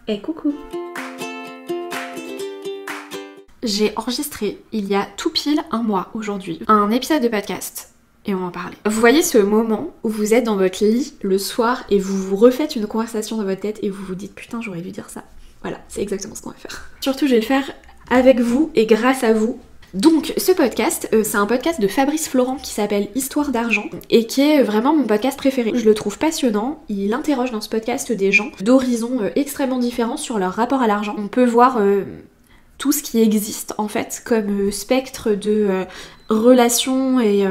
Et coucou! J'ai enregistré il y a tout pile un mois aujourd'hui un épisode de podcast et on va en parler. Vous voyez ce moment où vous êtes dans votre lit le soir et vous vous refaites une conversation dans votre tête et vous vous dites putain j'aurais dû dire ça. Voilà, c'est exactement ce qu'on va faire. Surtout je vais le faire avec vous et grâce à vous. Donc ce podcast, c'est un podcast de Fabrice Florent qui s'appelle Histoire d'argent et qui est vraiment mon podcast préféré. Je le trouve passionnant, il interroge dans ce podcast des gens d'horizons extrêmement différents sur leur rapport à l'argent. On peut voir tout ce qui existe en fait comme spectre de relations et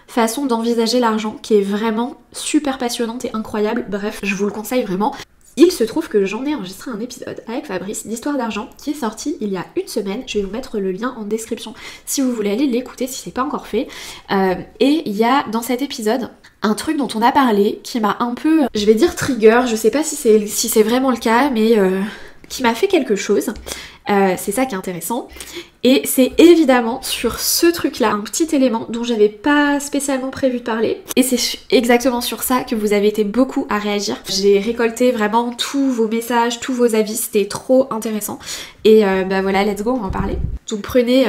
façon d'envisager l'argent qui est vraiment super passionnante et incroyable. Bref, je vous le conseille vraiment. Il se trouve que j'en ai enregistré un épisode avec Fabrice d'Histoire d'argent qui est sorti il y a une semaine. Je vais vous mettre le lien en description si vous voulez aller l'écouter si c'est pas encore fait. Et il y a dans cet épisode un truc dont on a parlé qui m'a un peu, je vais dire trigger, je sais pas si c'est vraiment le cas, mais qui m'a fait quelque chose. C'est ça qui est intéressant. Et c'est évidemment sur ce truc-là, un petit élément dont j'avais pas spécialement prévu de parler. Et c'est exactement sur ça que vous avez été beaucoup à réagir. J'ai récolté vraiment tous vos messages, tous vos avis, c'était trop intéressant. Et bah voilà, let's go, on va en parler. Donc prenez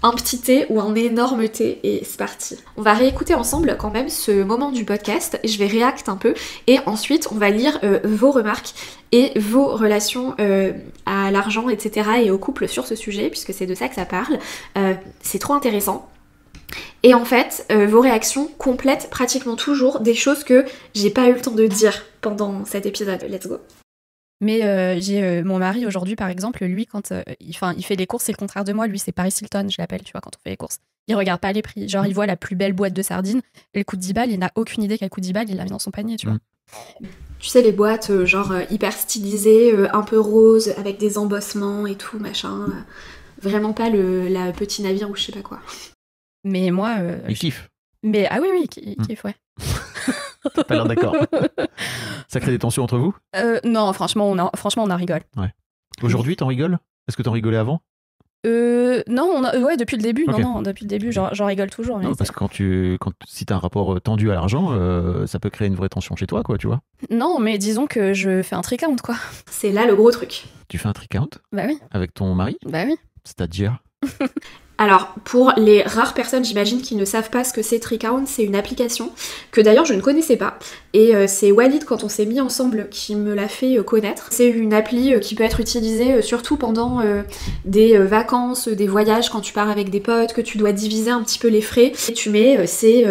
un petit thé ou un énorme thé et c'est parti. On va réécouter ensemble quand même ce moment du podcast, je vais réacter un peu et ensuite on va lire vos remarques et vos relations à l'argent, etc. et au couple sur ce sujet puisque c'est de ça que ça parle. C'est trop intéressant. Et en fait, vos réactions complètent pratiquement toujours des choses que j'ai pas eu le temps de dire pendant cet épisode. Let's go. Mais j'ai mon mari aujourd'hui, par exemple, lui, quand il fait les courses, c'est le contraire de moi. Lui, c'est Paris Hilton, je l'appelle, tu vois, quand on fait les courses. Il regarde pas les prix. Genre, il voit la plus belle boîte de sardines, elle coûte 10 balles, il n'a aucune idée qu'elle coûte 10 balles, il l'a mis dans son panier, tu vois. Tu sais, les boîtes, genre, hyper stylisées, un peu roses, avec des embossements et tout, machin. Vraiment pas la petit navire ou je sais pas quoi. Mais moi... il kiffe. Mais, ah oui, il kiffe, ouais. T'as pas l'air d'accord. Ça crée des tensions entre vous ? Non, franchement, on en rigole. Ouais. Aujourd'hui, t'en rigoles ? Est-ce que t'en rigolais avant ? Non, ouais, depuis le début. Okay. Non, depuis le début, j'en rigole toujours. Non, parce que si t'as un rapport tendu à l'argent, ça peut créer une vraie tension chez toi, quoi, tu vois. Non, mais disons que je fais un tricount, quoi. C'est là le gros truc. Tu fais un tricount ? Bah oui. Avec ton mari ? Bah oui. C'est-à-dire ? Alors, pour les rares personnes, j'imagine, qui ne savent pas ce que c'est Tricount, c'est une application que d'ailleurs je ne connaissais pas. Et c'est Walid, quand on s'est mis ensemble, qui me l'a fait connaître. C'est une appli qui peut être utilisée surtout pendant des vacances, des voyages, quand tu pars avec des potes, que tu dois diviser un petit peu les frais. Et tu mets, c'est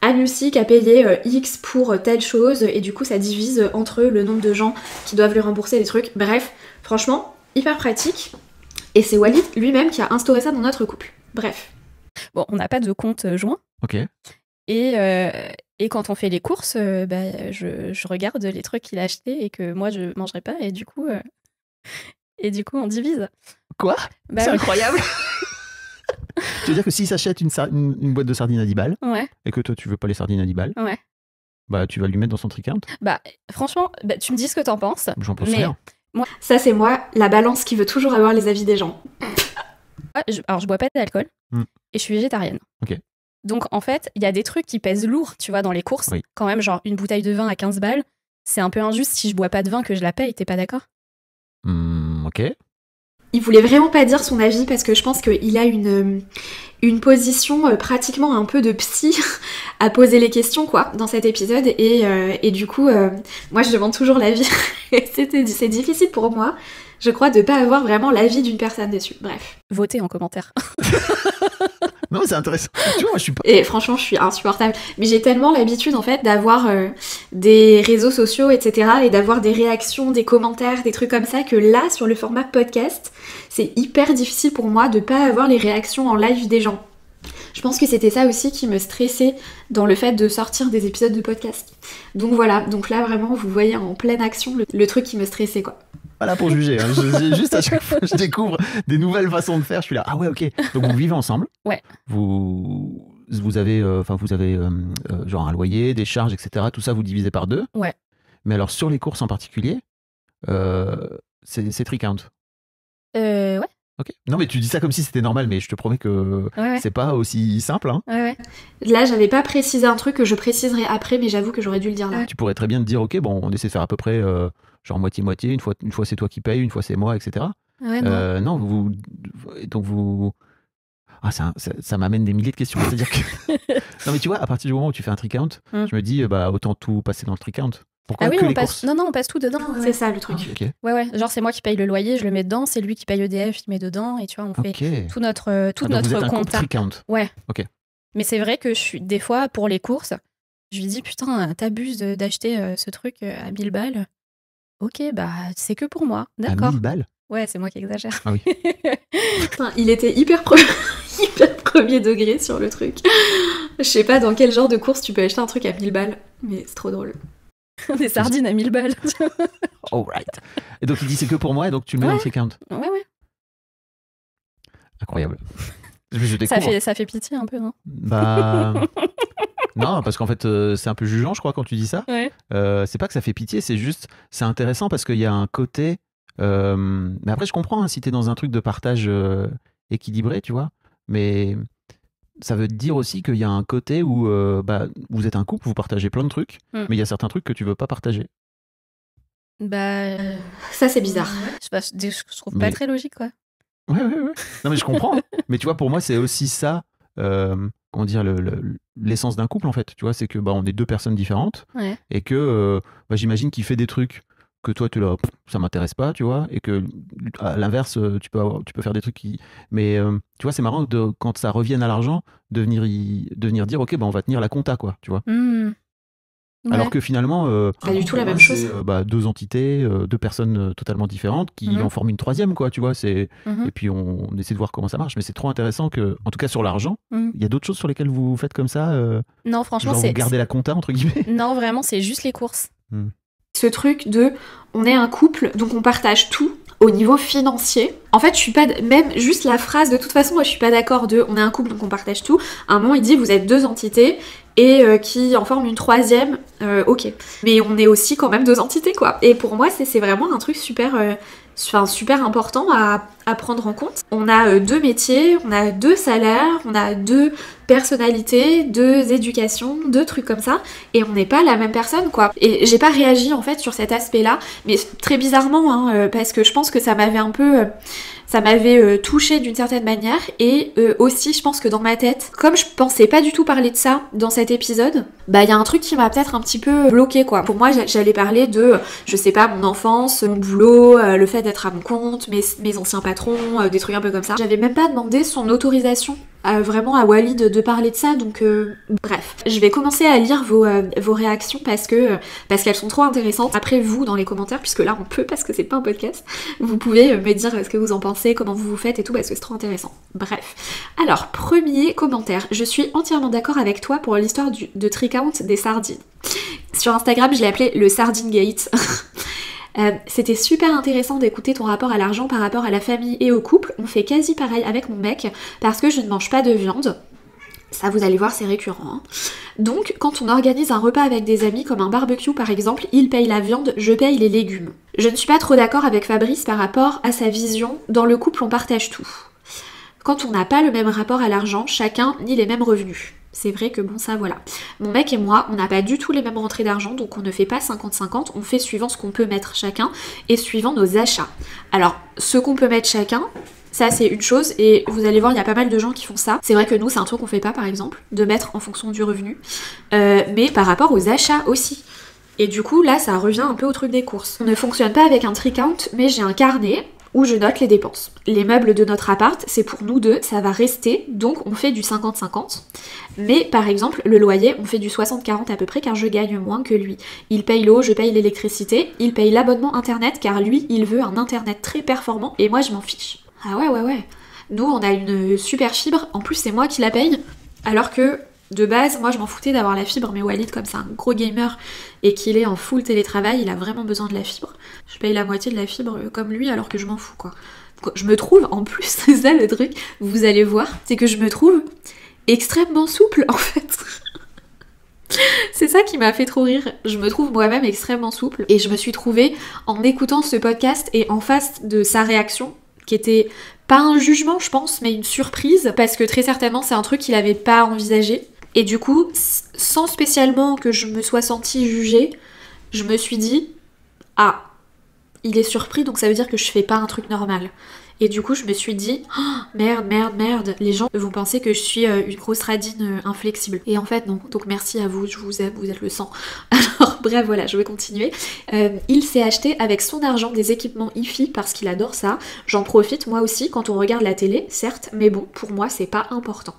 Anusik a payé X pour telle chose, et du coup ça divise entre le nombre de gens qui doivent lui rembourser les trucs. Bref, franchement, hyper pratique. Et c'est Walid lui-même qui a instauré ça dans notre couple. Bref. Bon, on n'a pas de compte joint. Ok. Et quand on fait les courses, je regarde les trucs qu'il a achetés et que moi je mangerai pas. Et du coup, on divise. Quoi ? Bah, c'est incroyable. Tu veux dire que s'il s'achète une boîte de sardines à 10 balles, ouais. Et que toi tu veux pas les sardines à 10 balles, ouais. Bah tu vas lui mettre dans son tricount ? Bah franchement, tu me dis ce que t'en penses. J'en pense rien. Moi... Ça c'est moi, la balance qui veut toujours avoir les avis des gens. Alors je bois pas d'alcool et je suis végétarienne. Ok. Donc en fait, il y a des trucs qui pèsent lourd, tu vois, dans les courses. Oui. Quand même, genre une bouteille de vin à 15 balles, c'est un peu injuste si je bois pas de vin que je la paye, t'es pas d'accord ? Ok. Il voulait vraiment pas dire son avis parce que je pense qu'il a une position pratiquement un peu de psy à poser les questions quoi dans cet épisode et du coup moi je demande toujours l'avis et c'est difficile pour moi je crois de pas avoir vraiment l'avis d'une personne dessus. Bref. Votez en commentaire. Non mais c'est intéressant. Tu vois, je suis pas... Et franchement je suis insupportable. Mais j'ai tellement l'habitude en fait d'avoir des réseaux sociaux etc. et d'avoir des réactions, des commentaires, des trucs comme ça que là sur le format podcast c'est hyper difficile pour moi de pas avoir les réactions en live des gens. Je pense que c'était ça aussi qui me stressait dans le fait de sortir des épisodes de podcast. Donc voilà, donc là vraiment vous voyez en pleine action le truc qui me stressait quoi. Pas là pour juger, hein. Juste à chaque fois je découvre des nouvelles façons de faire, je suis là, ah ouais ok. Donc vous vivez ensemble. Ouais. Vous avez, genre un loyer, des charges, etc. Tout ça vous divisez par 2. Ouais. Mais alors sur les courses en particulier, c'est tricount. Ouais. Ok. Non mais tu dis ça comme si c'était normal, mais je te promets que c'est pas aussi simple. Hein. Ouais. Là j'avais pas précisé un truc que je préciserai après, mais j'avoue que j'aurais dû le dire là. Tu pourrais très bien te dire, ok, bon, on essaie de faire à peu près genre moitié-moitié, une fois c'est toi qui payes, une fois c'est moi, etc. Ouais, non. Non, donc vous... Ah, ça m'amène des milliers de questions. C'est-à-dire que... Non, mais tu vois, à partir du moment où tu fais un tree-count, je me dis, bah, autant tout passer dans le tree-count. Pourquoi Ah oui, que on les passe... courses? Non, on passe tout dedans. Ouais. C'est ça le truc. Ah, ok. Ouais. Genre, c'est moi qui paye le loyer, je le mets dedans. C'est lui qui paye EDF, il met dedans. Et tu vois, on fait Ok. tout notre, Donc vous êtes un couple compta. tree-count. Ouais. Ok. Mais c'est vrai que des fois, pour les courses, je lui dis, putain, t'abuses d'acheter ce truc à 1000 balles. Ok, bah, c'est que pour moi. À D'accord. 1000 balles? Ouais, c'est moi qui exagère. Ah oui. Putain, il était hyper premier degré sur le truc. Je sais pas dans quel genre de course tu peux acheter un truc à 1000 balles, mais c'est trop drôle. Des sardines à 1000 balles. Alright. Et donc il dit c'est que pour moi, et donc tu le mets dans le tree-count. Ouais. Incroyable. Je découvre. Ça fait pitié un peu, non? Bah... Non, parce qu'en fait, c'est un peu jugeant, je crois, quand tu dis ça. Ouais. C'est pas que ça fait pitié, c'est intéressant parce qu'il y a un côté... Mais après, je comprends, hein, si t'es dans un truc de partage équilibré, tu vois. Mais ça veut dire aussi qu'il y a un côté où bah, vous êtes un couple, vous partagez plein de trucs, mais il y a certains trucs que tu veux pas partager. Bah... Ça, c'est bizarre. Je trouve pas très logique, quoi. Ouais. Non, mais je comprends. Mais tu vois, pour moi, c'est aussi ça, comment dire, l'essence d'un couple, en fait. Tu vois, c'est que bah, on est deux personnes différentes et que bah, j'imagine qu'il fait des trucs que toi, ça m'intéresse pas, tu vois, et que à l'inverse, tu peux faire des trucs qui... Mais tu vois, c'est marrant quand ça revienne à l'argent, de venir dire, ok, bah, on va tenir la compta, quoi, tu vois. Ouais. Alors que finalement, pas du tout la même chose. Bah, deux entités, deux personnes totalement différentes qui en forment une troisième, quoi, tu vois. Et puis on essaie de voir comment ça marche. Mais c'est trop intéressant que, en tout cas sur l'argent, il y a d'autres choses sur lesquelles vous faites comme ça. Non, franchement, genre vous gardez la compta entre guillemets. Non, vraiment, c'est juste les courses. Ce truc de, on est un couple, donc on partage tout. Au niveau financier, en fait, je suis pas... Même juste la phrase, de toute façon, moi, je suis pas d'accord de « on est un couple, donc on partage tout ». À un moment, il dit « vous êtes deux entités et qui en forment une troisième, ok. Mais on est aussi quand même deux entités, quoi. » Et pour moi, c'est vraiment un truc super important à prendre en compte. On a deux métiers, on a deux salaires, on a deux personnalités, deux éducations, deux trucs comme ça, et on n'est pas la même personne, quoi. Et j'ai pas réagi en fait sur cet aspect-là, mais très bizarrement, hein, parce que je pense que ça m'avait un peu... Ça m'avait touchée d'une certaine manière, et aussi je pense que dans ma tête, comme je pensais pas du tout parler de ça dans cet épisode, bah il y a un truc qui m'a peut-être un petit peu bloquée, quoi. Pour moi, j'allais parler de, je sais pas, mon enfance, mon boulot, le fait d'être à mon compte, mes anciens patrons, des trucs un peu comme ça. J'avais même pas demandé son autorisation vraiment à Walid de parler de ça, donc bref. Je vais commencer à lire vos réactions parce qu'elles sont trop intéressantes. Après vous, dans les commentaires, puisque là on peut parce que c'est pas un podcast, vous pouvez me dire ce que vous en pensez, comment vous faites et tout, parce que c'est trop intéressant. Bref. Alors, premier commentaire. Je suis entièrement d'accord avec toi pour l'histoire de tree-count des sardines. Sur Instagram, je l'ai appelé le Sardine Gate. C'était super intéressant d'écouter ton rapport à l'argent par rapport à la famille et au couple. On fait quasi pareil avec mon mec parce que je ne mange pas de viande. Ça, vous allez voir, c'est récurrent. Hein. Donc, quand on organise un repas avec des amis, comme un barbecue par exemple, il paye la viande, je paye les légumes. Je ne suis pas trop d'accord avec Fabrice par rapport à sa vision. Dans le couple, on partage tout. Quand on n'a pas le même rapport à l'argent, chacun ni les mêmes revenus. C'est vrai que bon, ça voilà. Mon mec et moi, on n'a pas du tout les mêmes rentrées d'argent, donc on ne fait pas 50-50, on fait suivant ce qu'on peut mettre chacun et suivant nos achats. Alors, ce qu'on peut mettre chacun, ça c'est une chose, et vous allez voir, il y a pas mal de gens qui font ça. C'est vrai que nous, c'est un truc qu'on fait pas par exemple, de mettre en fonction du revenu, mais par rapport aux achats aussi. Et du coup, là, ça revient un peu au truc des courses. On ne fonctionne pas avec un tree-count, mais j'ai un carnet où je note les dépenses. Les meubles de notre appart, c'est pour nous deux, ça va rester, donc on fait du 50-50. Mais par exemple, le loyer, on fait du 60-40 à peu près, car je gagne moins que lui. Il paye l'eau, je paye l'électricité, il paye l'abonnement internet, car lui, il veut un internet très performant, et moi je m'en fiche. Ah ouais. Nous, on a une super fibre, en plus c'est moi qui la paye, alors que de base, moi je m'en foutais d'avoir la fibre, mais Walid, comme c'est un gros gamer et qu'il est en full télétravail, il a vraiment besoin de la fibre. Je paye la moitié de la fibre comme lui alors que je m'en fous, quoi. Je me trouve, en plus, c'est ça le truc, vous allez voir, c'est que je me trouve extrêmement souple en fait. C'est ça qui m'a fait trop rire. Je me trouve moi-même extrêmement souple et je me suis trouvée en écoutant ce podcast et en face de sa réaction qui était pas un jugement je pense mais une surprise parce que très certainement c'est un truc qu'il avait pas envisagé et du coup sans spécialement que je me sois sentie jugée je me suis dit ah il est surpris, donc ça veut dire que je fais pas un truc normal. Et du coup, je me suis dit, oh, merde, les gens vont penser que je suis une grosse radine inflexible. Et en fait, non. Donc merci à vous, je vous aime, vous êtes le sang. Alors bref, voilà, je vais continuer. Il s'est acheté avec son argent des équipements hi-fi parce qu'il adore ça. J'en profite moi aussi quand on regarde la télé, certes, mais bon, pour moi, c'est pas important.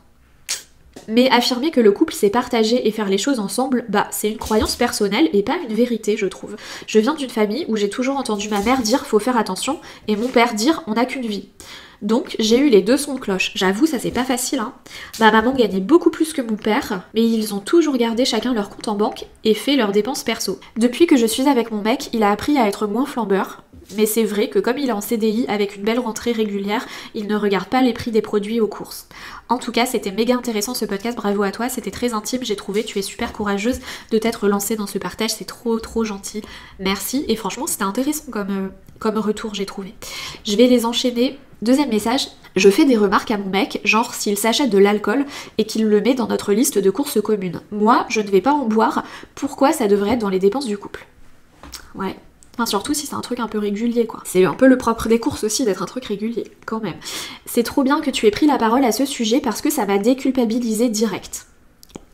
Mais affirmer que le couple s'est partagé et faire les choses ensemble, bah c'est une croyance personnelle et pas une vérité, je trouve. Je viens d'une famille où j'ai toujours entendu ma mère dire faut faire attention et mon père dire on n'a qu'une vie. Donc j'ai eu les deux sons de cloche. J'avoue, ça c'est pas facile, hein. Ma maman gagnait beaucoup plus que mon père, mais ils ont toujours gardé chacun leur compte en banque et fait leurs dépenses perso. Depuis que je suis avec mon mec, il a appris à être moins flambeur. Mais c'est vrai que comme il est en CDI avec une belle rentrée régulière, il ne regarde pas les prix des produits aux courses. En tout cas, c'était méga intéressant ce podcast, bravo à toi, c'était très intime, j'ai trouvé, tu es super courageuse de t'être lancée dans ce partage, c'est trop gentil, merci. Et franchement, c'était intéressant comme retour, j'ai trouvé. Je vais les enchaîner. Deuxième message, je fais des remarques à mon mec, genre s'il s'achète de l'alcool et qu'il le met dans notre liste de courses communes. Moi, je ne vais pas en boire, pourquoi ça devrait être dans les dépenses du couple? Ouais. Enfin, surtout si c'est un truc un peu régulier, quoi. C'est un peu le propre des courses aussi d'être un truc régulier, quand même. C'est trop bien que tu aies pris la parole à ce sujet parce que ça m'a déculpabilisé direct.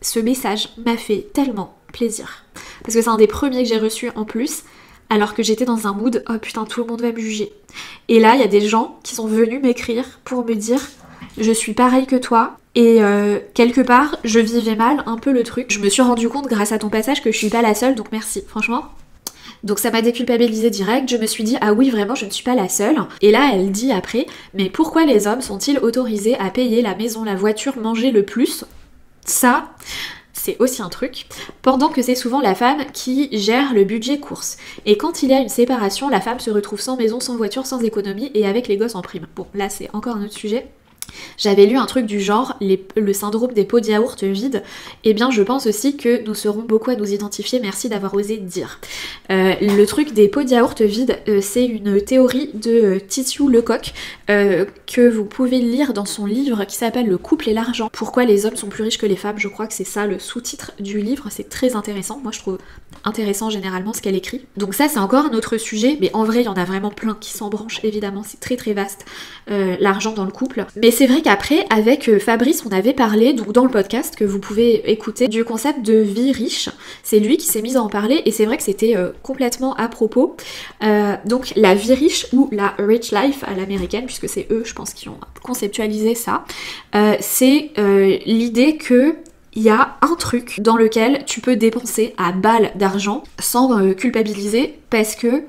Ce message m'a fait tellement plaisir. Parce que c'est un des premiers que j'ai reçu en plus, alors que j'étais dans un mood « Oh putain, tout le monde va me juger ». Et là, il y a des gens qui sont venus m'écrire pour me dire « Je suis pareil que toi ». Et quelque part, je vivais mal un peu le truc. Je me suis rendu compte grâce à ton passage que je suis pas la seule, donc merci. Franchement, donc ça m'a déculpabilisé direct, je me suis dit ah oui vraiment je ne suis pas la seule. Et là elle dit après mais pourquoi les hommes sont-ils autorisés à payer la maison, la voiture, manger le plus? Ça c'est aussi un truc, pendant que c'est souvent la femme qui gère le budget course. Et quand il y a une séparation, la femme se retrouve sans maison, sans voiture, sans économie et avec les gosses en prime. Bon là c'est encore un autre sujet. J'avais lu un truc du genre, le syndrome des pots de yaourt vides. Eh bien, je pense aussi que nous serons beaucoup à nous identifier. Merci d'avoir osé dire. Le truc des pots de yaourt vides, c'est une théorie de Tissot Lecoq que vous pouvez lire dans son livre qui s'appelle Le couple et l'argent. Pourquoi les hommes sont plus riches que les femmes? Je crois que c'est ça le sous-titre du livre. C'est très intéressant. Moi, je trouve intéressant généralement ce qu'elle écrit. Donc ça, c'est encore un autre sujet. Mais en vrai, il y en a vraiment plein qui s'en branchent. Évidemment, c'est très vaste. L'argent dans le couple. Mais c'est vrai qu'après, avec Fabrice, on avait parlé, donc dans le podcast que vous pouvez écouter, du concept de vie riche. C'est lui qui s'est mis à en parler et c'est vrai que c'était complètement à propos. Donc la vie riche ou la rich life à l'américaine, puisque c'est eux, je pense, qui ont conceptualisé ça, c'est l'idée que il y a un truc dans lequel tu peux dépenser à balles d'argent sans culpabiliser parce que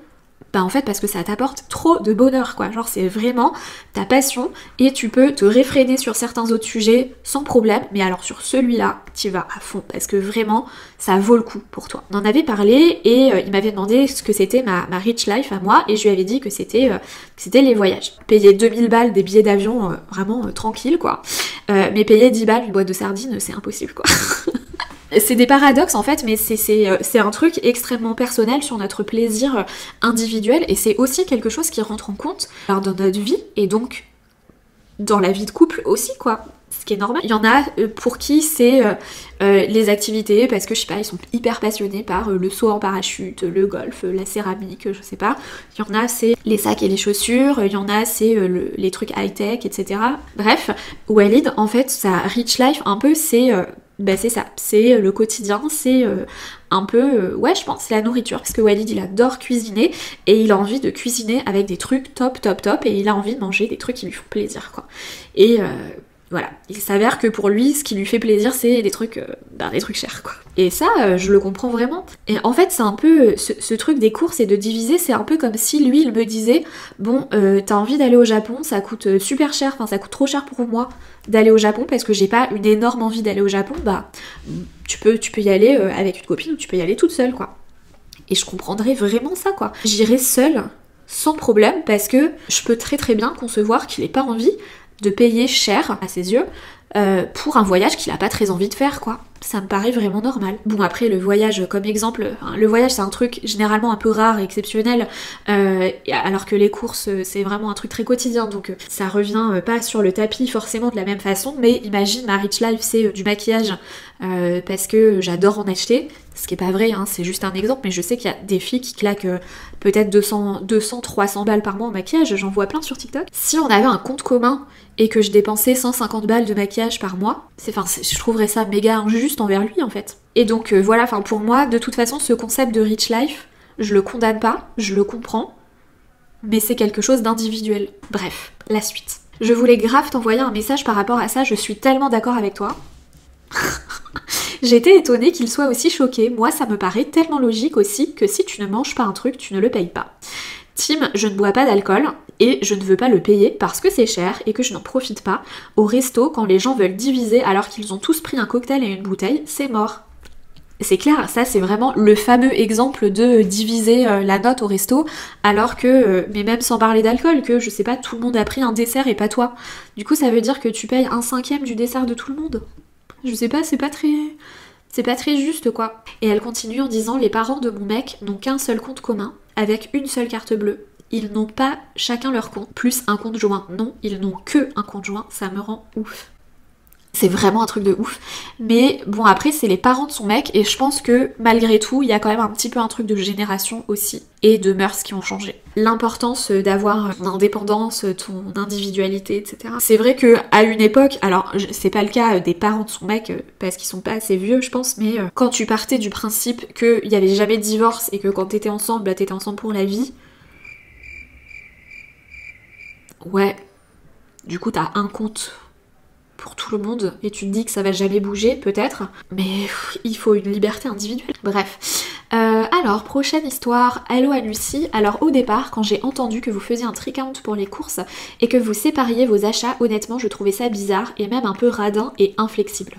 bah en fait parce que ça t'apporte trop de bonheur quoi, genre c'est vraiment ta passion et tu peux te réfréner sur certains autres sujets sans problème, mais alors sur celui-là tu vas à fond parce que vraiment ça vaut le coup pour toi. On en avait parlé et il m'avait demandé ce que c'était ma rich life à moi et je lui avais dit que c'était les voyages. Payer 2000 balles des billets d'avion vraiment tranquille quoi, mais payer 10 balles une boîte de sardines c'est impossible quoi. C'est des paradoxes en fait, mais c'est un truc extrêmement personnel sur notre plaisir individuel et c'est aussi quelque chose qui rentre en compte dans notre vie et donc dans la vie de couple aussi quoi. Ce qui est normal. Il y en a pour qui c'est les activités parce que je sais pas, ils sont hyper passionnés par le saut en parachute, le golf, la céramique, je sais pas. Il y en a c'est les sacs et les chaussures, il y en a c'est les trucs high-tech, etc. Bref, Walid en fait sa rich life un peu c'est ça, c'est le quotidien, c'est un peu, ouais je pense, c'est la nourriture, parce que Walid il adore cuisiner, et il a envie de cuisiner avec des trucs top, et il a envie de manger des trucs qui lui font plaisir, quoi. Et voilà, il s'avère que pour lui, ce qui lui fait plaisir, c'est des trucs chers, quoi. Et ça, je le comprends vraiment. Et en fait, c'est un peu, ce truc des courses et de diviser, c'est un peu comme si lui, il me disait, bon, t'as envie d'aller au Japon, ça coûte super cher, enfin ça coûte trop cher pour moi d'aller au Japon, parce que j'ai pas une énorme envie d'aller au Japon, bah, tu peux y aller avec une copine, ou tu peux y aller toute seule, quoi. Et je comprendrais vraiment ça, quoi. J'irais seule, sans problème, parce que je peux très bien concevoir qu'il ait pas envie de payer cher, à ses yeux, pour un voyage qu'il a pas très envie de faire, quoi. Ça me paraît vraiment normal. Bon, après, le voyage, comme exemple, le voyage c'est un truc généralement un peu rare et exceptionnel, alors que les courses c'est vraiment un truc très quotidien, donc ça revient pas sur le tapis forcément de la même façon, mais imagine ma rich life c'est du maquillage parce que j'adore en acheter, ce qui est pas vrai, hein, c'est juste un exemple, mais je sais qu'il y a des filles qui claquent peut-être 200, 300 balles par mois en maquillage, j'en vois plein sur TikTok. Si on avait un compte commun et que je dépensais 150 balles de maquillage par mois, je trouverais ça méga injuste envers lui en fait. Et donc voilà, pour moi, de toute façon, ce concept de rich life, je le condamne pas, je le comprends, mais c'est quelque chose d'individuel. Bref, la suite. Je voulais grave t'envoyer un message par rapport à ça, je suis tellement d'accord avec toi. J'étais étonnée qu'il soit aussi choqué, moi ça me paraît tellement logique aussi que si tu ne manges pas un truc, tu ne le payes pas. Tim, je ne bois pas d'alcool et je ne veux pas le payer parce que c'est cher et que je n'en profite pas. Au resto, quand les gens veulent diviser alors qu'ils ont tous pris un cocktail et une bouteille, c'est mort. C'est clair, ça c'est vraiment le fameux exemple de diviser la note au resto alors que, mais même sans parler d'alcool, que je sais pas, tout le monde a pris un dessert et pas toi. Du coup ça veut dire que tu payes 1/5 du dessert de tout le monde. Je sais pas, c'est pas très juste quoi. Et elle continue en disant, les parents de mon mec n'ont qu'un seul compte commun, avec une seule carte bleue. Ils n'ont pas chacun leur compte, plus un compte joint. Non, ils n'ont que un compte joint, ça me rend ouf. C'est vraiment un truc de ouf. Mais bon, après, c'est les parents de son mec, et je pense que malgré tout, il y a quand même un petit peu un truc de génération aussi, et de mœurs qui ont changé. L'importance d'avoir ton indépendance, ton individualité, etc. C'est vrai que à une époque, alors c'est pas le cas des parents de son mec, parce qu'ils sont pas assez vieux, je pense, mais quand tu partais du principe qu'il y avait jamais de divorce, et que quand t'étais ensemble, bah t'étais ensemble pour la vie, ouais, du coup t'as un compte pour tout le monde et tu te dis que ça va jamais bouger peut-être, mais il faut une liberté individuelle. Bref. Alors, prochaine histoire. Hello à Lucie. Alors au départ, quand j'ai entendu que vous faisiez un tricount pour les courses et que vous sépariez vos achats, honnêtement je trouvais ça bizarre et même un peu radin et inflexible.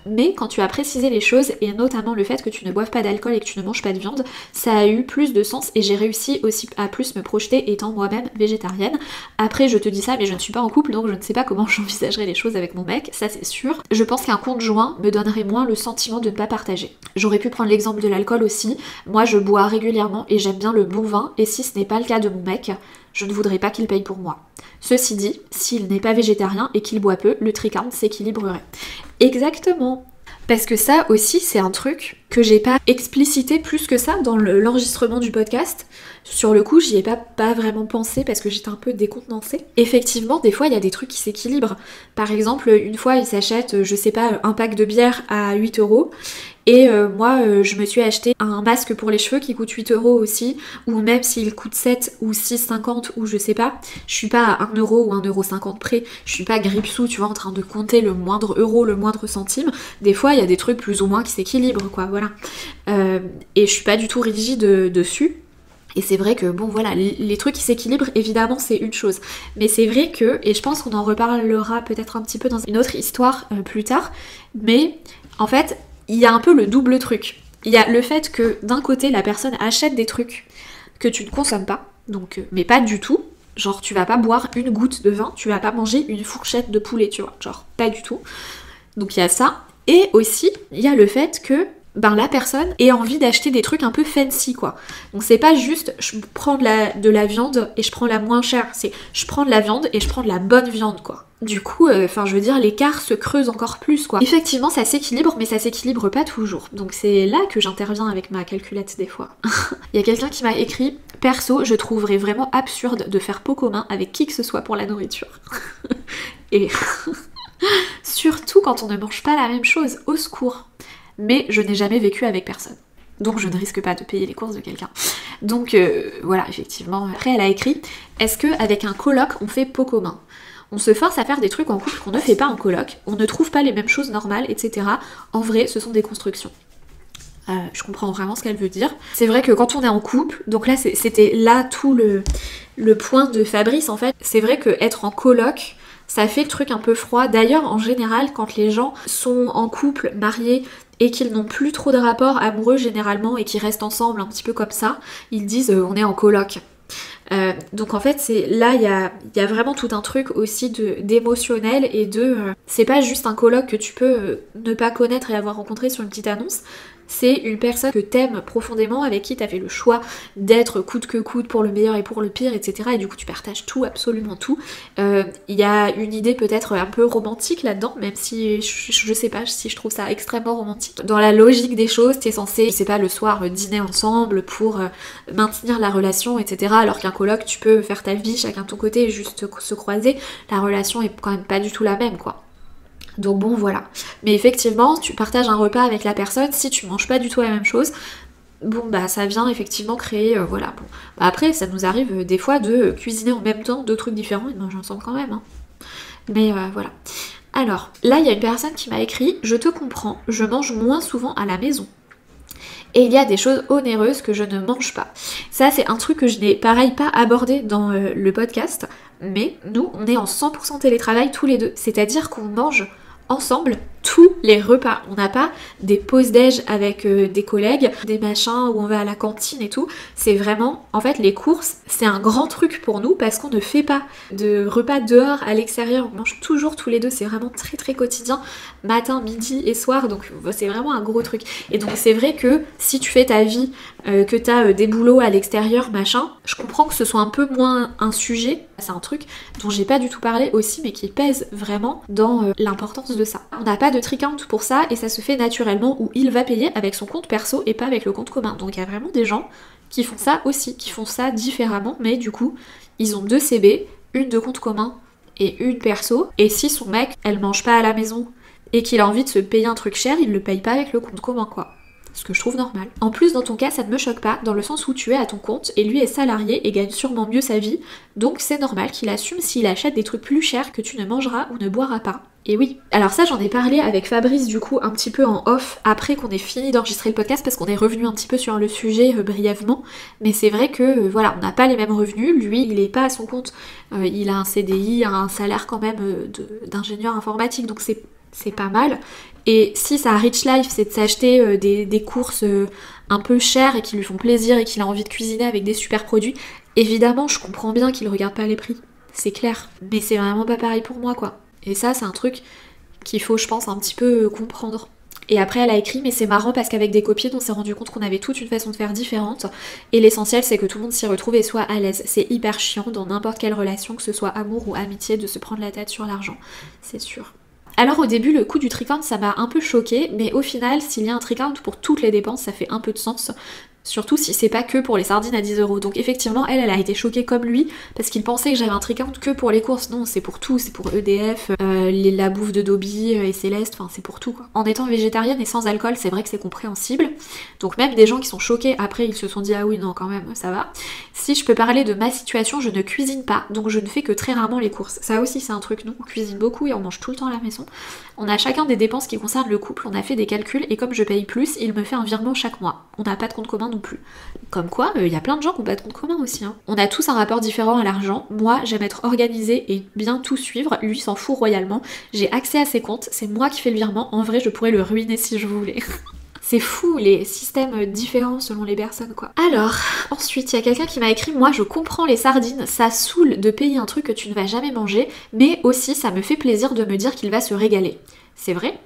Mais quand tu as précisé les choses, et notamment le fait que tu ne boives pas d'alcool et que tu ne manges pas de viande, ça a eu plus de sens et j'ai réussi aussi à plus me projeter étant moi-même végétarienne. Après je te dis ça, mais je ne suis pas en couple, donc je ne sais pas comment j'envisagerais les choses avec mon mec, ça c'est sûr. Je pense qu'un compte joint me donnerait moins le sentiment de ne pas partager. J'aurais pu prendre l'exemple de l'alcool aussi. Moi je bois régulièrement et j'aime bien le bon vin, et si ce n'est pas le cas de mon mec, je ne voudrais pas qu'il paye pour moi. Ceci dit, s'il n'est pas végétarien et qu'il boit peu, le tricount s'équilibrerait. Exactement. Parce que ça aussi, c'est un truc que j'ai pas explicité plus que ça dans l'enregistrement du podcast. Sur le coup, j'y ai pas vraiment pensé parce que j'étais un peu décontenancée. Effectivement, des fois, il y a des trucs qui s'équilibrent. Par exemple, une fois, il s'achète, je sais pas, un pack de bière à 8 €. Et moi, je me suis acheté un masque pour les cheveux qui coûte 8 € aussi, ou même s'il coûte 7 ou 6,50 ou je sais pas, je suis pas à 1 € ou 1,50 € près, je suis pas gripsou, tu vois, en train de compter le moindre euro, le moindre centime. Des fois, il y a des trucs plus ou moins qui s'équilibrent, quoi, voilà. Et je suis pas du tout rigide dessus. Et c'est vrai que, bon, voilà, les trucs qui s'équilibrent, évidemment, c'est une chose. Mais c'est vrai que, et je pense qu'on en reparlera peut-être un petit peu dans une autre histoire plus tard, mais en fait, il y a un peu le double truc. Il y a le fait que d'un côté la personne achète des trucs que tu ne consommes pas, donc mais pas du tout. Genre tu vas pas boire une goutte de vin, tu vas pas manger une fourchette de poulet, tu vois, genre pas du tout. Donc il y a ça. Et aussi il y a le fait que la personne ait envie d'acheter des trucs un peu fancy quoi. Donc c'est pas juste je prends de la viande et je prends la moins chère, c'est je prends de la viande et je prends de la bonne viande quoi. Du coup, je veux dire, l'écart se creuse encore plus, quoi. Effectivement, ça s'équilibre, mais ça s'équilibre pas toujours. Donc c'est là que j'interviens avec ma calculette des fois. Il y a quelqu'un qui m'a écrit « Perso, je trouverais vraiment absurde de faire pot commun avec qui que ce soit pour la nourriture. » Et surtout quand on ne mange pas la même chose, au secours. Mais je n'ai jamais vécu avec personne. Donc je ne risque pas de payer les courses de quelqu'un. Donc voilà, effectivement. Après, elle a écrit « Est-ce qu'avec un coloc, on fait pot commun ?» On se force à faire des trucs en couple qu'on ne fait pas en coloc, on ne trouve pas les mêmes choses normales, etc. En vrai, ce sont des constructions. Je comprends vraiment ce qu'elle veut dire. C'est vrai que quand on est en couple, donc là c'était là tout le point de Fabrice en fait, c'est vrai que être en coloc, ça fait le truc un peu froid. D'ailleurs, en général, quand les gens sont en couple, mariés, et qu'ils n'ont plus trop de rapports amoureux généralement, et qu'ils restent ensemble un petit peu comme ça, ils disent on est en coloc. Donc en fait là il y a vraiment tout un truc aussi d'émotionnel et c'est pas juste un coloc que tu peux ne pas connaître et avoir rencontré sur une petite annonce. C'est une personne que t'aimes profondément, avec qui t'as fait le choix d'être coûte que coûte pour le meilleur et pour le pire, etc. Et du coup tu partages tout, absolument tout. Il y a une idée peut-être un peu romantique là-dedans, même si je sais pas si je trouve ça extrêmement romantique. Dans la logique des choses, t'es censé, je sais pas, le soir dîner ensemble pour maintenir la relation, etc. Alors qu'un coloc, tu peux faire ta vie chacun de ton côté et juste se croiser. La relation est quand même pas du tout la même, quoi. Donc bon, voilà. Mais effectivement, tu partages un repas avec la personne, si tu manges pas du tout la même chose, bon bah ça vient effectivement créer, voilà. Bon. Bah, après, ça nous arrive des fois de cuisiner en même temps deux trucs différents et de manger ensemble quand même. Hein. Mais voilà. Alors, là, il y a une personne qui m'a écrit « Je te comprends, je mange moins souvent à la maison. Et il y a des choses onéreuses que je ne mange pas. » Ça, c'est un truc que je n'ai, pareil, pas abordé dans le podcast, mais nous, on est en 100% télétravail tous les deux. C'est-à-dire qu'on mange ensemble tous les repas. On n'a pas des pauses déj avec des collègues, des machins où on va à la cantine et tout. C'est vraiment, en fait, les courses, c'est un grand truc pour nous parce qu'on ne fait pas de repas dehors à l'extérieur. On mange toujours tous les deux. C'est vraiment très très quotidien, matin, midi et soir. Donc c'est vraiment un gros truc. Et donc c'est vrai que si tu fais ta vie, que t'as des boulots à l'extérieur, machin, je comprends que ce soit un peu moins un sujet. C'est un truc dont j'ai pas du tout parlé aussi, mais qui pèse vraiment dans l'importance de ça. On n'a pas de trick out pour ça et ça se fait naturellement où il va payer avec son compte perso et pas avec le compte commun. Donc il y a vraiment des gens qui font ça aussi, qui font ça différemment, mais du coup ils ont 2 CB, une de compte commun et une perso, et si son mec elle mange pas à la maison et qu'il a envie de se payer un truc cher, il le paye pas avec le compte commun, quoi. Ce que je trouve normal. En plus, dans ton cas, ça ne me choque pas, dans le sens où tu es à ton compte et lui est salarié et gagne sûrement mieux sa vie, donc c'est normal qu'il assume s'il achète des trucs plus chers que tu ne mangeras ou ne boiras pas. Et oui. Alors ça, j'en ai parlé avec Fabrice du coup un petit peu en off après qu'on ait fini d'enregistrer le podcast parce qu'on est revenu un petit peu sur le sujet brièvement, mais c'est vrai que voilà, on n'a pas les mêmes revenus. Lui, il est pas à son compte, il a un CDI, un salaire quand même d'ingénieur informatique, donc c'est pas mal. Et si sa rich life c'est de s'acheter des courses un peu chères et qui lui font plaisir et qu'il a envie de cuisiner avec des super produits, évidemment je comprends bien qu'il regarde pas les prix, c'est clair. Mais c'est vraiment pas pareil pour moi, quoi. Et ça c'est un truc qu'il faut, je pense, un petit peu comprendre. Et après elle a écrit, mais c'est marrant parce qu'avec des copines on s'est rendu compte qu'on avait toute une façon de faire différente et l'essentiel c'est que tout le monde s'y retrouve et soit à l'aise. C'est hyper chiant dans n'importe quelle relation, que ce soit amour ou amitié, de se prendre la tête sur l'argent, c'est sûr. Alors au début, le coût du trick-out, ça m'a un peu choqué, mais au final, s'il y a un trick-out pour toutes les dépenses, ça fait un peu de sens. Surtout si c'est pas que pour les sardines à 10 €. Donc effectivement, elle a été choquée comme lui, parce qu'il pensait que j'avais un trick-out que pour les courses. Non, c'est pour tout, c'est pour EDF, la bouffe de Dobby et Céleste, enfin c'est pour tout, quoi. En étant végétarienne et sans alcool, c'est vrai que c'est compréhensible. Donc même des gens qui sont choqués, après ils se sont dit ah oui non quand même, ça va. Si je peux parler de ma situation, je ne cuisine pas, donc je ne fais que très rarement les courses. Ça aussi c'est un truc, nous on cuisine beaucoup et on mange tout le temps à la maison. On a chacun des dépenses qui concernent le couple, on a fait des calculs et comme je paye plus, il me fait un virement chaque mois. On n'a pas de compte commun non plus. Comme quoi, il y a plein de gens qui n'ont pas de compte commun aussi. Hein. On a tous un rapport différent à l'argent. Moi, j'aime être organisée et bien tout suivre. Lui s'en fout royalement. J'ai accès à ses comptes, c'est moi qui fais le virement. En vrai, je pourrais le ruiner si je voulais. C'est fou, les systèmes différents selon les personnes, quoi. Alors, ensuite, il y a quelqu'un qui m'a écrit « Moi, je comprends les sardines, ça saoule de payer un truc que tu ne vas jamais manger, mais aussi, ça me fait plaisir de me dire qu'il va se régaler. » C'est vrai ?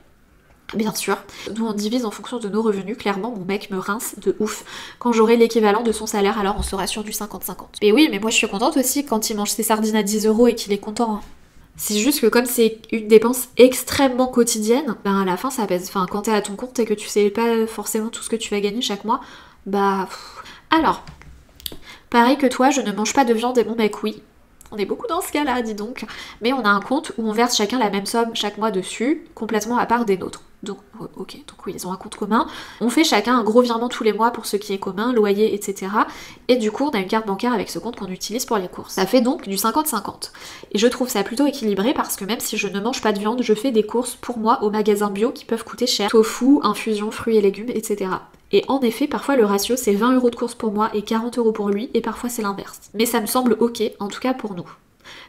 Bien sûr. Nous, on divise en fonction de nos revenus. Clairement, mon mec me rince de ouf. Quand j'aurai l'équivalent de son salaire, alors on sera sur du 50-50. Et oui, mais moi, je suis contente aussi quand il mange ses sardines à 10 € et qu'il est content, hein. C'est juste que comme c'est une dépense extrêmement quotidienne, ben à la fin ça pèse. Enfin, quand t'es à ton compte et que tu sais pas forcément tout ce que tu vas gagner chaque mois, bah... Alors, pareil que toi, je ne mange pas de viande et mon mec oui. On est beaucoup dans ce cas-là, dis donc. Mais on a un compte où on verse chacun la même somme chaque mois dessus, complètement à part des nôtres. Donc, ok, donc oui, ils ont un compte commun. On fait chacun un gros virement tous les mois pour ce qui est commun, loyer, etc. Et du coup, on a une carte bancaire avec ce compte qu'on utilise pour les courses. Ça fait donc du 50-50. Et je trouve ça plutôt équilibré parce que même si je ne mange pas de viande, je fais des courses pour moi au magasin bio qui peuvent coûter cher. Tofu, infusion, fruits et légumes, etc. Et en effet, parfois le ratio c'est 20 € de courses pour moi et 40 € pour lui, et parfois c'est l'inverse. Mais ça me semble ok, en tout cas pour nous.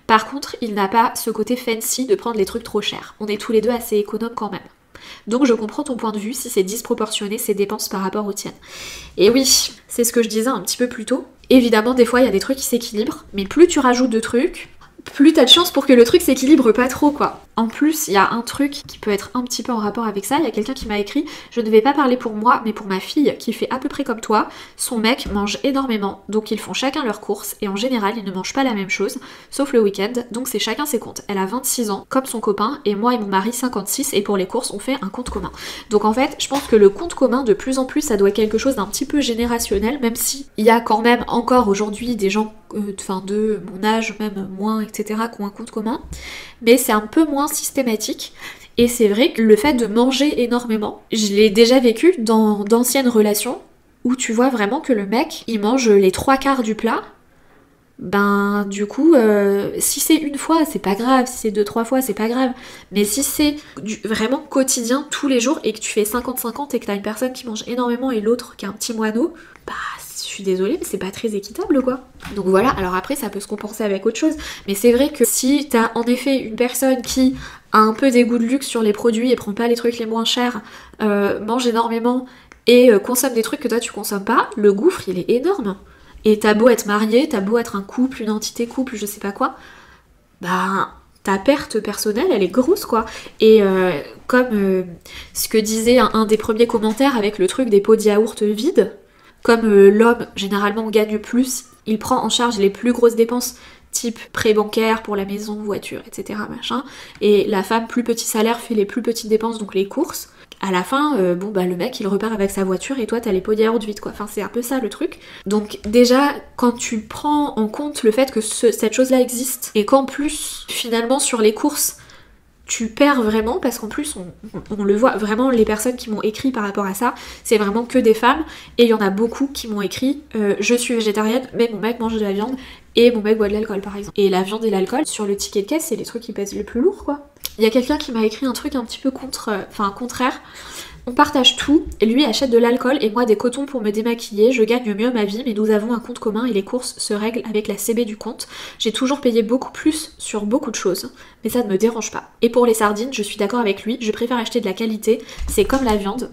Par contre, il n'a pas ce côté fancy de prendre les trucs trop chers. On est tous les deux assez économes quand même. Donc je comprends ton point de vue si c'est disproportionné ces dépenses par rapport aux tiennes. Et oui, c'est ce que je disais un petit peu plus tôt. Évidemment, des fois, il y a des trucs qui s'équilibrent, mais plus tu rajoutes de trucs, plus t'as de chance pour que le truc s'équilibre pas trop, quoi. En plus, il y a un truc qui peut être un petit peu en rapport avec ça. Il y a quelqu'un qui m'a écrit « Je ne vais pas parler pour moi, mais pour ma fille qui fait à peu près comme toi. Son mec mange énormément, donc ils font chacun leurs courses et en général, ils ne mangent pas la même chose, sauf le week-end, donc c'est chacun ses comptes. Elle a 26 ans, comme son copain, et moi et mon mari 56, et pour les courses, on fait un compte commun. » Donc en fait, je pense que le compte commun, de plus en plus, ça doit être quelque chose d'un petit peu générationnel, même si il y a quand même encore aujourd'hui des gens de mon âge, même moins, etc., qui ont un compte commun, mais c'est un peu moins systématique. Et c'est vrai que le fait de manger énormément, je l'ai déjà vécu dans d'anciennes relations où tu vois vraiment que le mec, il mange les 3/4 du plat. Ben du coup, si c'est une fois, c'est pas grave, si c'est 2-3 fois, c'est pas grave. Mais si c'est vraiment quotidien, tous les jours, et que tu fais 50-50 et que t'as une personne qui mange énormément et l'autre qui a un petit moineau, bah je suis désolée, mais c'est pas très équitable, quoi. Donc voilà, alors après ça peut se compenser avec autre chose, mais c'est vrai que si t'as en effet une personne qui a un peu des goûts de luxe sur les produits et prend pas les trucs les moins chers, mange énormément et consomme des trucs que toi tu consommes pas, le gouffre il est énorme. Et t'as beau être marié, t'as beau être un couple, une entité couple, je sais pas quoi, bah ta perte personnelle elle est grosse, quoi. Et comme ce que disait un des premiers commentaires avec le truc des pots de yaourt vides, comme l'homme généralement gagne plus, il prend en charge les plus grosses dépenses type prêt bancaire pour la maison, voiture, etc. machin, et la femme plus petit salaire fait les plus petites dépenses, donc les courses. À la fin, le mec il repart avec sa voiture et toi t'as les pots de yaourt vides, quoi. Enfin c'est un peu ça le truc. Donc déjà quand tu prends en compte le fait que cette chose là existe et qu'en plus finalement sur les courses tu perds vraiment, parce qu'en plus on le voit vraiment, les personnes qui m'ont écrit par rapport à ça, c'est vraiment que des femmes, et il y en a beaucoup qui m'ont écrit je suis végétarienne mais mon mec mange de la viande et mon mec boit de l'alcool par exemple. Et la viande et l'alcool sur le ticket de caisse c'est les trucs qui pèsent le plus lourd, quoi. Il y a quelqu'un qui m'a écrit un truc un petit peu contraire. On partage tout, lui achète de l'alcool et moi des cotons pour me démaquiller, je gagne mieux ma vie mais nous avons un compte commun et les courses se règlent avec la CB du compte. J'ai toujours payé beaucoup plus sur beaucoup de choses, mais ça ne me dérange pas. Et pour les sardines, je suis d'accord avec lui, je préfère acheter de la qualité, c'est comme la viande.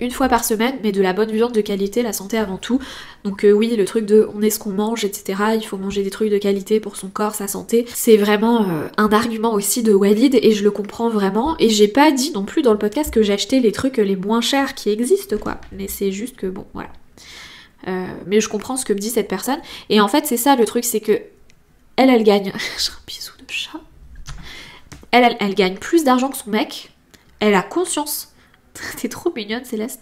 Une fois par semaine, mais de la bonne viande de qualité, la santé avant tout. Donc oui, le truc de on est ce qu'on mange, etc. Il faut manger des trucs de qualité pour son corps, sa santé. C'est vraiment un argument aussi de Walid et je le comprends vraiment. Et j'ai pas dit non plus dans le podcast que j'achetais les trucs les moins chers qui existent, quoi. Mais c'est juste que bon, voilà. Mais je comprends ce que me dit cette personne. Et en fait, c'est ça le truc, c'est que elle gagne... J'ai un bisou de chat. Elle gagne plus d'argent que son mec. Elle a conscience... T'es trop mignonne, Céleste.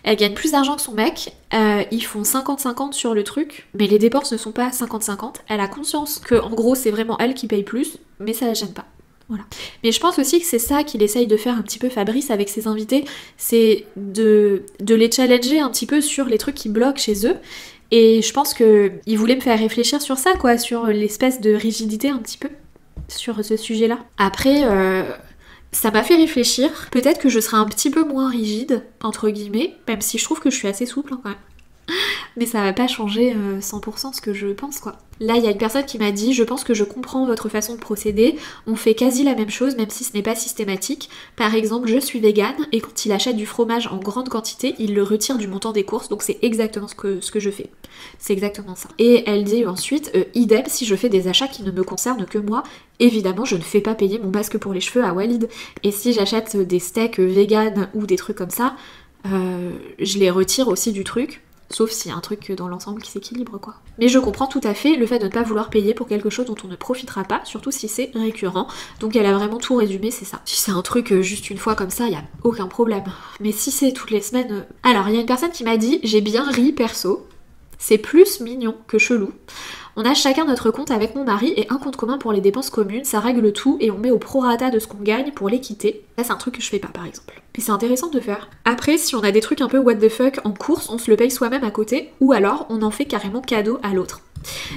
Elle gagne plus d'argent que son mec. Ils font 50-50 sur le truc, mais les dépenses ne sont pas 50-50. Elle a conscience que, en gros, c'est vraiment elle qui paye plus, mais ça la gêne pas. Voilà. Mais je pense aussi que c'est ça qu'il essaye de faire un petit peu Fabrice avec ses invités, c'est de les challenger un petit peu sur les trucs qui bloquent chez eux. Et je pense qu'il voulait me faire réfléchir sur ça, quoi, sur l'espèce de rigidité un petit peu sur ce sujet-là. Après... ça m'a fait réfléchir, peut-être que je serai un petit peu moins rigide, entre guillemets, même si je trouve que je suis assez souple, hein, quand même. Mais ça va pas changer 100% ce que je pense, quoi. Là, il y a une personne qui m'a dit « Je pense que je comprends votre façon de procéder, on fait quasi la même chose, même si ce n'est pas systématique. Par exemple, je suis végane, et quand il achète du fromage en grande quantité, il le retire du montant des courses, donc c'est exactement ce que je fais. C'est exactement ça. » Et elle dit ensuite « Idem, si je fais des achats qui ne me concernent que moi, évidemment, je ne fais pas payer mon masque pour les cheveux à Walid. Et si j'achète des steaks véganes ou des trucs comme ça, je les retire aussi du truc. » Sauf s'il y a un truc dans l'ensemble qui s'équilibre, quoi. Mais je comprends tout à fait le fait de ne pas vouloir payer pour quelque chose dont on ne profitera pas, surtout si c'est récurrent. Donc elle a vraiment tout résumé, c'est ça. Si c'est un truc juste une fois comme ça, y a aucun problème. Mais si c'est toutes les semaines... Alors, il y a une personne qui m'a dit « J'ai bien ri perso. C'est plus mignon que chelou. On a chacun notre compte avec mon mari et un compte commun pour les dépenses communes, ça règle tout et on met au prorata de ce qu'on gagne pour l'équité. Ça c'est un truc que je fais pas par exemple. Mais c'est intéressant de faire. Après si on a des trucs un peu what the fuck en course, on se le paye soi-même à côté ou alors on en fait carrément cadeau à l'autre.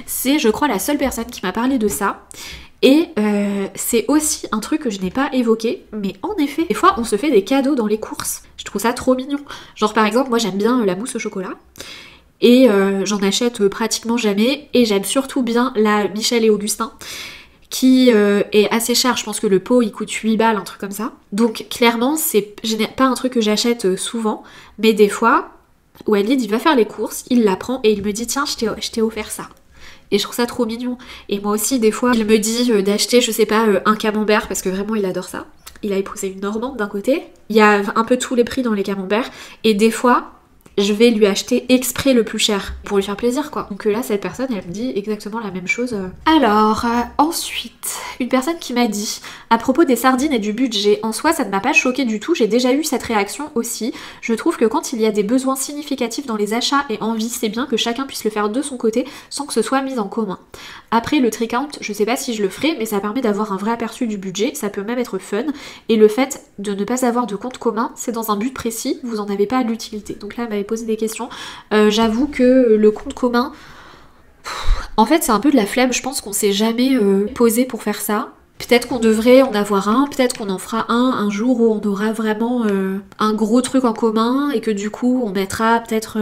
C'est je crois la seule personne qui m'a parlé de ça. Et c'est aussi un truc que je n'ai pas évoqué, mais en effet, des fois on se fait des cadeaux dans les courses. Je trouve ça trop mignon. Genre par exemple, moi j'aime bien la mousse au chocolat. Et j'en achète pratiquement jamais. Et j'aime surtout bien la Michel et Augustin, qui est assez cher. Je pense que le pot il coûte 8 balles, un truc comme ça. Donc clairement, c'est pas un truc que j'achète souvent. Mais des fois, où elle dit il va faire les courses, il la prend et il me dit tiens je t'ai offert ça. Et je trouve ça trop mignon. Et moi aussi des fois il me dit d'acheter je sais pas un camembert parce que vraiment il adore ça. Il a épousé une Normande d'un côté. Il y a un peu tous les prix dans les camemberts. Et des fois, je vais lui acheter exprès le plus cher pour lui faire plaisir quoi. Donc là cette personne elle me dit exactement la même chose. Alors ensuite une personne qui m'a dit à propos des sardines et du budget, en soi ça ne m'a pas choqué du tout, j'ai déjà eu cette réaction aussi. Je trouve que quand il y a des besoins significatifs dans les achats et envies, c'est bien que chacun puisse le faire de son côté sans que ce soit mis en commun. Après le tricount, je sais pas si je le ferai mais ça permet d'avoir un vrai aperçu du budget, ça peut même être fun. Et le fait de ne pas avoir de compte commun, c'est dans un but précis, vous en avez pas l'utilité. Donc là elle m'avait posé des questions. J'avoue que le compte commun, en fait c'est un peu de la flemme, je pense qu'on s'est jamais posé pour faire ça. Peut-être qu'on devrait en avoir un, peut-être qu'on en fera un jour où on aura vraiment un gros truc en commun et que du coup on mettra peut-être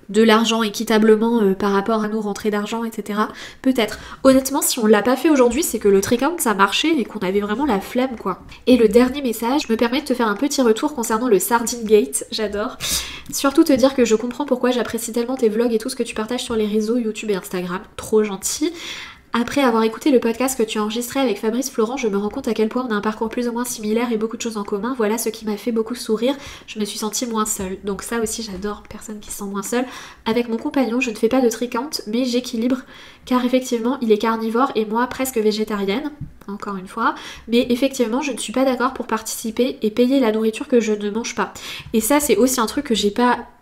de l'argent équitablement par rapport à nos rentrées d'argent, etc. Peut-être. Honnêtement, si on l'a pas fait aujourd'hui, c'est que le tricount ça marchait et qu'on avait vraiment la flemme quoi. Et le dernier message, je me permets de te faire un petit retour concernant le Sardine Gate, j'adore. Surtout te dire que je comprends pourquoi j'apprécie tellement tes vlogs et tout ce que tu partages sur les réseaux YouTube et Instagram, trop gentil. Après avoir écouté le podcast que tu as enregistré avec Fabrice Florent, je me rends compte à quel point on a un parcours plus ou moins similaire et beaucoup de choses en commun. Voilà ce qui m'a fait beaucoup sourire. Je me suis sentie moins seule. Donc ça aussi j'adore, personne qui se sent moins seule. Avec mon compagnon, je ne fais pas de tricount, mais j'équilibre car effectivement il est carnivore et moi presque végétarienne, encore une fois. Mais effectivement je ne suis pas d'accord pour participer et payer la nourriture que je ne mange pas. Et ça c'est aussi un truc que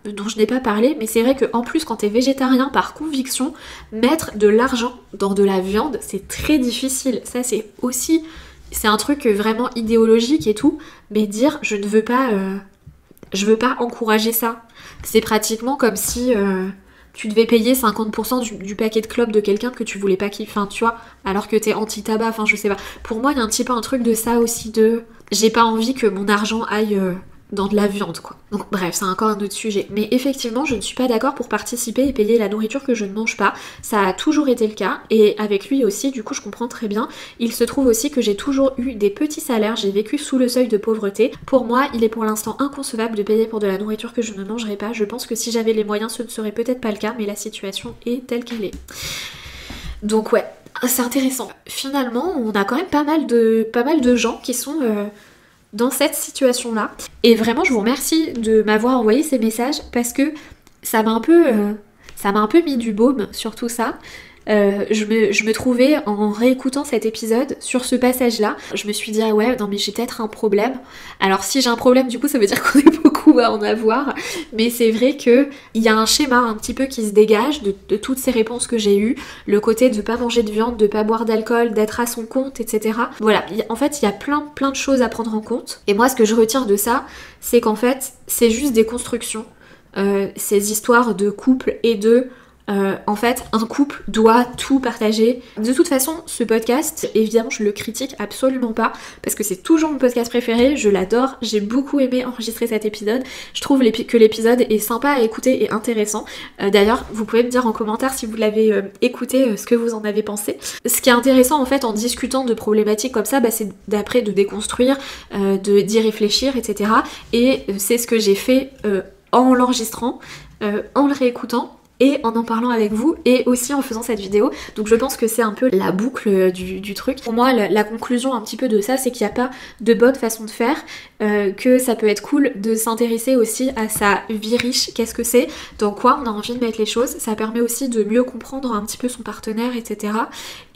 dont je n'ai pas parlé, mais c'est vrai qu'en plus quand t'es végétarien par conviction, mettre de l'argent dans de la viande c'est très difficile. Ça c'est un truc vraiment idéologique et tout, mais dire je veux pas encourager ça. C'est pratiquement comme si tu devais payer 50% du paquet de clopes de quelqu'un que tu voulais pas qu'il... Enfin, tu vois, alors que t'es anti-tabac, enfin, je sais pas. Pour moi, il y a un petit peu un truc de ça aussi de... J'ai pas envie que mon argent aille dans de la viande, quoi. Donc, bref, c'est encore un autre sujet. Mais effectivement, je ne suis pas d'accord pour participer et payer la nourriture que je ne mange pas. Ça a toujours été le cas. Et avec lui aussi, du coup, je comprends très bien. Il se trouve aussi que j'ai toujours eu des petits salaires. J'ai vécu sous le seuil de pauvreté. Pour moi, il est pour l'instant inconcevable de payer pour de la nourriture que je ne mangerai pas. Je pense que si j'avais les moyens, ce ne serait peut-être pas le cas, mais la situation est telle qu'elle est. Donc ouais, c'est intéressant. Finalement, on a quand même pas mal de gens qui sont... dans cette situation-là. Et vraiment, je vous remercie de m'avoir envoyé ces messages parce que ça m'a un peu mis du baume sur tout ça. Je me trouvais en réécoutant cet épisode sur ce passage-là. Je me suis dit ah ouais, non mais j'ai peut-être un problème. Alors si j'ai un problème, du coup ça veut dire qu'on est beaucoup à en avoir. Mais c'est vrai que il y a un schéma un petit peu qui se dégage de toutes ces réponses que j'ai eues. Le côté de pas manger de viande, de pas boire d'alcool, d'être à son compte, etc. Voilà, en fait il y a plein de choses à prendre en compte. Et moi ce que je retire de ça, c'est qu'en fait c'est juste des constructions. Ces histoires de couple et de... en fait, un couple doit tout partager. De toute façon, ce podcast, évidemment, je le critique absolument pas parce que c'est toujours mon podcast préféré, je l'adore, j'ai beaucoup aimé enregistrer cet épisode. Je trouve que l'épisode est sympa à écouter et intéressant. D'ailleurs, vous pouvez me dire en commentaire si vous l'avez écouté, ce que vous en avez pensé. Ce qui est intéressant en fait en discutant de problématiques comme ça, c'est d'après de déconstruire, d'y réfléchir, etc. Et c'est ce que j'ai fait en l'enregistrant, en le réécoutant, et en parlant avec vous et aussi en faisant cette vidéo. Donc je pense que c'est un peu la boucle du truc. Pour moi la conclusion un petit peu de ça, c'est qu'il n'y a pas de bonne façon de faire, que ça peut être cool de s'intéresser aussi à sa vie riche, qu'est-ce que c'est, dans quoi on a envie de mettre les choses. Ça permet aussi de mieux comprendre un petit peu son partenaire, etc.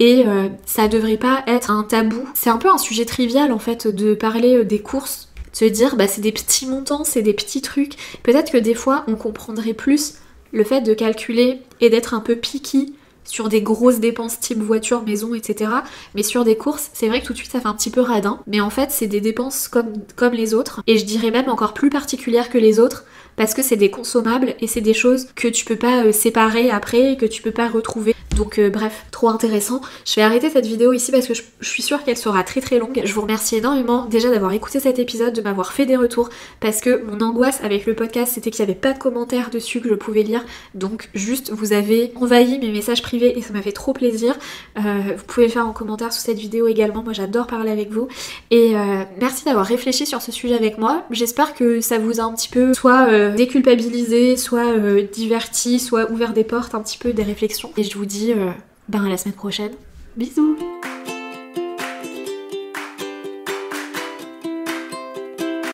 Et ça devrait pas être un tabou. C'est un peu un sujet trivial en fait de parler des courses, de se dire bah c'est des petits montants, c'est des petits trucs. Peut-être que des fois on comprendrait plus le fait de calculer et d'être un peu picky sur des grosses dépenses type voiture, maison, etc. Mais sur des courses, c'est vrai que tout de suite ça fait un petit peu radin. Mais en fait, c'est des dépenses comme les autres. Et je dirais même encore plus particulières que les autres parce que c'est des consommables et c'est des choses que tu peux pas séparer après et que tu peux pas retrouver. Donc bref, trop intéressant. Je vais arrêter cette vidéo ici parce que je suis sûre qu'elle sera très longue. Je vous remercie énormément déjà d'avoir écouté cet épisode, de m'avoir fait des retours parce que mon angoisse avec le podcast c'était qu'il n'y avait pas de commentaires dessus que je pouvais lire. Donc juste vous avez envahi mes messages privés et ça m'a fait trop plaisir. Vous pouvez le faire en commentaire sous cette vidéo également, moi j'adore parler avec vous. Et merci d'avoir réfléchi sur ce sujet avec moi. J'espère que ça vous a un petit peu soit déculpabilisé, soit diverti, soit ouvert des portes, un petit peu des réflexions. Et je vous dis à la semaine prochaine. Bisous.